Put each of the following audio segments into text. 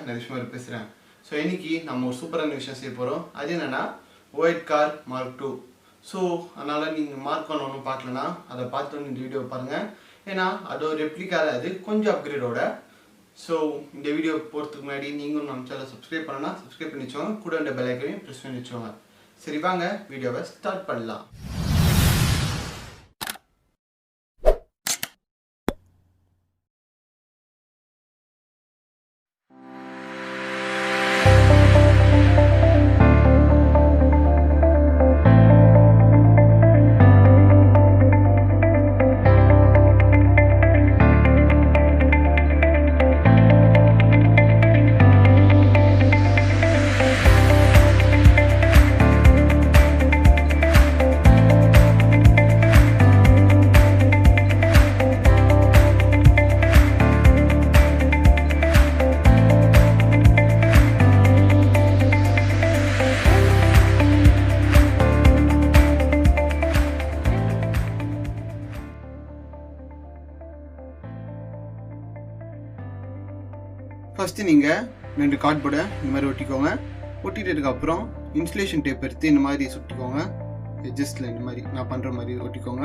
நரிஷ்மார் பேசுகிறேன். ஸோ இன்றைக்கி நம்ம ஒரு சூப்பரான விஷயம் செய்ய போகிறோம். அது என்னென்னா ஒயிட் கார் மார்க் 2. ஸோ அதனால் நீங்கள் மார்க் 1 ஒன்றும் பார்க்கலன்னா அதை பார்த்து இந்த வீடியோ பாருங்கள். ஏன்னா அது ஒரு ரெப்ளிக்காக அது கொஞ்சம் அப்கிரேடோட. ஸோ இந்த வீடியோ போகிறதுக்கு முன்னாடி நீங்களும் நம்ம சேனலை சப்ஸ்கிரைப் பண்ணனா சப்ஸ்கிரைப் பண்ணி வச்சுக்கோங்க. கூட இந்த பெல் ஐக்கனையும் ப்ரெஸ் பண்ணி வச்சுக்கோங்க. சரி வாங்க வீடியோவை ஸ்டார்ட் பண்ணலாம். ஃபஸ்ட்டு நீங்கள் 2 கார்ட்போர்டை இந்த மாதிரி ஒட்டிக்கோங்க. ஒட்டிட்டதுக்கப்புறம் இன்சுலேஷன் டேப் எடுத்து இந்த மாதிரி சுட்டிக்கோங்க. எட்ஜஸ்டில் இந்த மாதிரி நான் பண்ணுற மாதிரி ஒட்டிக்கோங்க.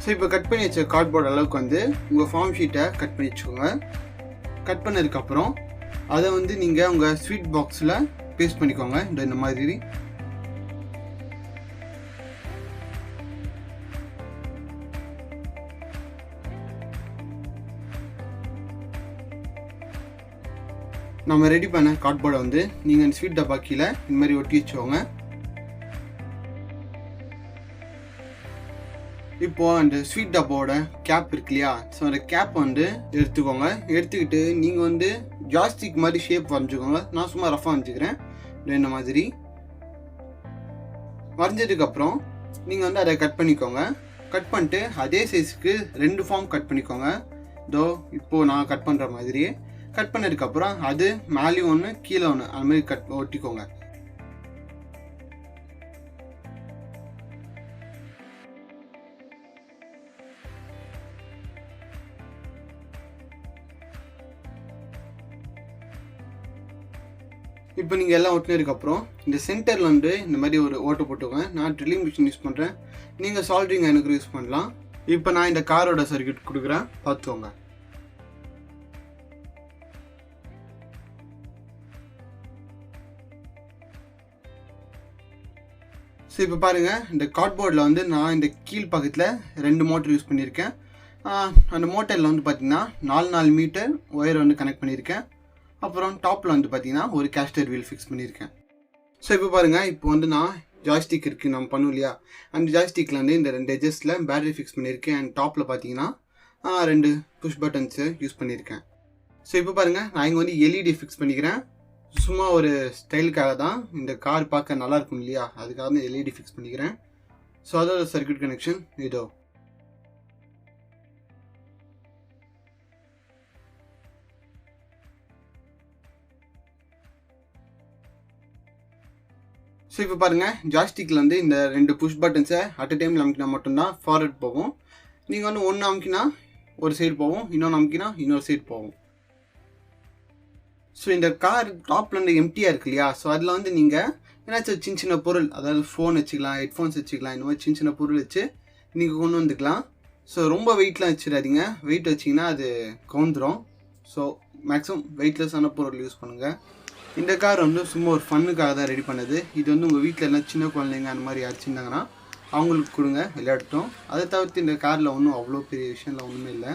ஸோ இப்போ கட் பண்ணி வச்ச கார்ட்போர்ட் அளவுக்கு வந்து உங்கள் ஃபார்ம் ஷீட்டை கட் பண்ணி வச்சுக்கோங்க. கட் பண்ணதுக்கப்புறம் அதை வந்து நீங்கள் உங்கள் ஸ்வீட் பாக்ஸில் பேஸ்ட் பண்ணிக்கோங்க. இந்த மாதிரி நம்ம ரெடி பண்ண கார்ட்போர்டை வந்து நீங்கள் அந்த ஸ்வீட் டப்பா கீழே இந்த மாதிரி ஒட்டி வச்சுக்கோங்க. இப்போது அந்த ஸ்வீட் டப்பாவோட கேப் இருக்கு இல்லையா, ஸோ அந்த கேப் வந்து எடுத்துக்கோங்க. எடுத்துக்கிட்டு நீங்கள் வந்து ஜாஸ்திக் மாதிரி ஷேப் வரைஞ்சிக்கோங்க. நான் சும்மா ரஃபாக வரைஞ்சிக்கிறேன். இந்த மாதிரி வரைஞ்சதுக்கப்புறம் நீங்கள் வந்து அதை கட் பண்ணிக்கோங்க. கட் பண்ணிட்டு அதே சைஸுக்கு 2 ஃபார்ம் கட் பண்ணிக்கோங்க. இதோ இப்போது நான் கட் பண்ணுற மாதிரியே கட் பண்ணதுக்கப்புறம் அது மேலேயும் ஒன்று கீழே ஒன்று அது மாதிரி ஒட்டிக்கோங்க. இப்போ நீங்கள் எல்லாம் ஒட்டினதுக்கப்புறம் இந்த சென்டரில் வந்து இந்த மாதிரி ஒரு ஓட்டை போட்டுக்கோங்க. நான் ட்ரில்லிங் மிஷின் யூஸ் பண்ணுறேன். நீங்கள் சால்ட்ரிங் எனக்கு யூஸ் பண்ணலாம். இப்போ நான் இந்த காரோட சர்க்யூட் கொடுக்குறேன், பார்த்துக்கோங்க. ஸோ இப்போ பாருங்கள், இந்த கார்ட்போர்டில் வந்து நான் இந்த கீழ் பக்கத்தில் 2 மோட்டர் யூஸ் பண்ணியிருக்கேன். அந்த மோட்டரில் வந்து பார்த்திங்கன்னா 4 மீட்டர் ஒயர் வந்து கனெக்ட் பண்ணியிருக்கேன். அப்புறம் டாப்பில் வந்து பார்த்திங்கன்னா ஒரு கேஸ்டர் வீல் ஃபிக்ஸ் பண்ணியிருக்கேன். ஸோ இப்போ பாருங்கள், இப்போ வந்து நான் ஜாய்ஸ்டிக் இருக்குது நம்ம பண்ணுவோம் இல்லையா, அந்த ஜாய்ஸ்டிக்கில் வந்து இந்த 2 எட்ஜஸில் பேட்டரி ஃபிக்ஸ் பண்ணியிருக்கேன். அண்ட் டாப்பில் பார்த்தீங்கன்னா 2 புஷ் பட்டன்ஸு யூஸ் பண்ணியிருக்கேன். ஸோ இப்போ பாருங்கள், நான் இங்கே வந்து எல்இடி ஃபிக்ஸ் பண்ணிக்கிறேன். சும்மா ஒரு ஸ்டைலுக்காக தான், இந்த கார் பார்க்க நல்லாயிருக்கும் இல்லையா, அதுக்காக தான் எல்இடி ஃபிக்ஸ் பண்ணிக்கிறேன். ஸோ அதோட சர்க்யூட் கனெக்ஷன் இதோ. ஸோ இப்போ பாருங்கள், ஜாய்ஸ்டிக்கில் வந்து இந்த 2 புஷ் பட்டன்ஸை அட் அ டைமில் அமுக்கினா மட்டும்தான் ஃபார்வர்ட் போகும். நீங்கள் வந்து ஒன்று அமுக்கினா ஒரு சைடு போகும், இன்னொன்று அமுக்கினா இன்னொரு சைடு போகும். ஸோ இந்த கார் டாப்பில் வந்து எம்டியாக இருக்கு இல்லையா, ஸோ அதில் வந்து நீங்கள் ஏன்னாச்சும் சின்ன பொருள், அதாவது ஃபோன் வச்சுக்கலாம், ஹெட்ஃபோன்ஸ் வச்சுக்கலாம், இந்த மாதிரி சின்ன பொருள் வச்சு நீங்கள் கொண்டு வந்துக்கலாம். ஸோ ரொம்ப வெயிட்லாம் வச்சிடாதீங்க. வெயிட் வச்சிங்கன்னா அது கவுந்துடும். ஸோ மேக்ஸிமம் வெயிட்லெஸ்ஸான பொருள் யூஸ் பண்ணுங்கள். இந்த கார் வந்து சும்மா ஒரு ஃபன்னுக்காக தான் ரெடி பண்ணது. இது வந்து உங்கள் வீட்டில் எல்லாம் சின்ன குழந்தைங்க அந்த மாதிரி அடிச்சிருந்தாங்கன்னா அவங்களுக்கு கொடுங்க, விளையாடட்டும். அதை தவிர்த்து இந்த காரில் ஒன்றும் அவ்வளோ பெரிய விஷயம்லாம் ஒன்றுமே இல்லை.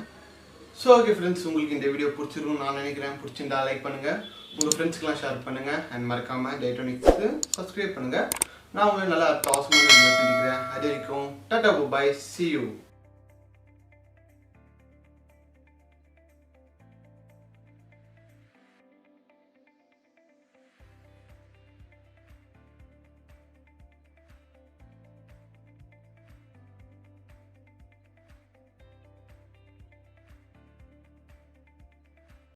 ஸோ ஓகே ஃப்ரெண்ட்ஸ், உங்களுக்கு இந்த வீடியோ பிடிச்சிருக்கும்னு நான் நினைக்கிறேன். பிடிச்சிருந்தா லைக் பண்ணுங்கள், உங்கள் ஃப்ரெண்ட்ஸ்க்கெலாம் ஷேர் பண்ணுங்கள். அண்ட் மறக்காமல் டைட்டோனிக்ஸ்க்கு சப்ஸ்கிரைப் பண்ணுங்கள். நான் உங்களுக்கு நல்லா அவசரமான வீடியோ சந்திக்கிறேன். அது வரைக்கும் டாடா பை, see you.